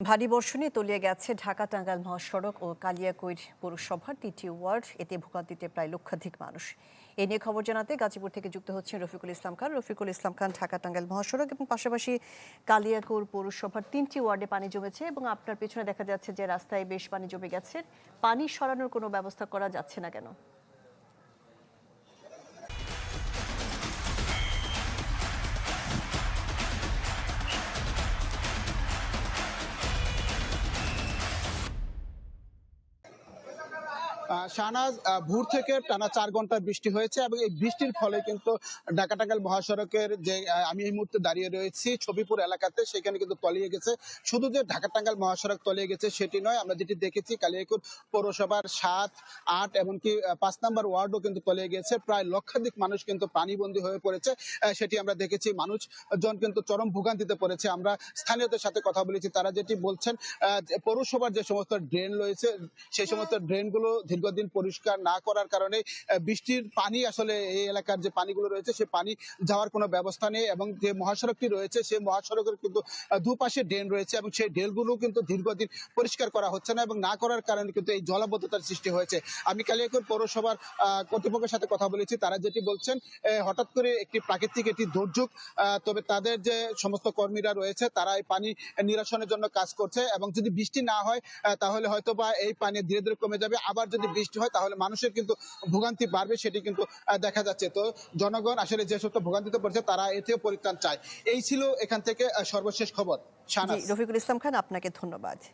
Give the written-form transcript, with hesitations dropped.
ভারী বর্ষণে তলিয়ে গেছে ঢাকা-টাঙ্গাইল মহাসড়ক ও কালিয়াকৈর পৌরসভার ৩টি ওয়ার্ড। এতে ভোগান্তিতে প্রায় লক্ষাধিক মানুষ। এ নিয়ে খবর জানাতে গাজীপুর থেকে যুক্ত হচ্ছেন রফিকুল ইসলাম খান। রফিকুল ইসলাম খান, ঢাকা-টাঙ্গাইল মহাসড়ক এবং পাশাপাশি কালিয়াকৈর পৌরসভার 3টি ওয়ার্ডে পানি জমেছে এবং আপনার পেছনে দেখা যাচ্ছে যে রাস্তায় বেশ পানি জমে গেছে। পানি সরানোর কোনো ব্যবস্থা করা যাচ্ছে না কেন? শাহনাজ, ভোর থেকে টানা 4 ঘন্টা বৃষ্টি হয়েছে এবং এই বৃষ্টির ফলে কিন্তু ঢাকা টাঙ্গাইল মহাসড়কের যে আমি এই মুহূর্তে দাঁড়িয়ে রয়েছি ছবিপুর এলাকাতে, সেখানে কিন্তু তলিয়ে গেছে। শুধু যে ঢাকা টাঙ্গাইল মহাসড়ক তলিয়ে গেছে সেটি নয়, আমরা যেটি দেখেছি কালিয়াকৈর পৌরসভার 7, 8 এমনকি 5 নম্বর ওয়ার্ডও কিন্তু তলিয়ে গেছে। প্রায় লক্ষাধিক মানুষ কিন্তু পানিবন্দী হয়ে পড়েছে, সেটি আমরা দেখেছি। মানুষজন কিন্তু চরম ভোগান্তিতে পড়েছে। আমরা স্থানীয়দের সাথে কথা বলেছি, তারা যেটি বলছেন পৌরসভার যে সমস্ত ড্রেন রয়েছে সেই সমস্ত ড্রেনগুলো দীর্ঘদিন পরিষ্কার না করার কারণে বৃষ্টির পানি আসলে এই এলাকার যে পানিগুলো রয়েছে সে পানি যাওয়ার কোনো ব্যবস্থা নেই এবং যে মহাসড়কটি রয়েছে সেই মহাসড়কের কিন্তু দুপাশে ড্রেন রয়েছে এবং সেই ড্রেনগুলো কিন্তু দীর্ঘদিন পরিষ্কার করা হচ্ছে না এবং না করার কারণে কিন্তু এই জলাবদ্ধতার সৃষ্টি হয়েছে। আমি কালিয়াকৈর পৌরসভার কর্তৃপক্ষের সাথে কথা বলেছি, তারা যেটি বলছেন হঠাৎ করে একটি প্রাকৃতিক একটি দুর্যোগ, তবে তাদের যে সমস্ত কর্মীরা রয়েছে তারা এই পানি নিরসনের জন্য কাজ করছে এবং যদি বৃষ্টি না হয় তাহলে হয়তো বা এই পানি ধীরে ধীরে কমে যাবে। আবার যদি বৃষ্টি হয় তাহলে মানুষের কিন্তু ভোগান্তি বাড়বে, সেটি কিন্তু দেখা যাচ্ছে। তো জনগণ আসলে যে সমস্ত ভোগান্তিতে পড়ছে তারা এতে পরিত্রাণ চায়। এই ছিল এখান থেকে সর্বশেষ খবর। জি, শাহনাজ। রফিকুল ইসলাম খান, আপনাকে ধন্যবাদ।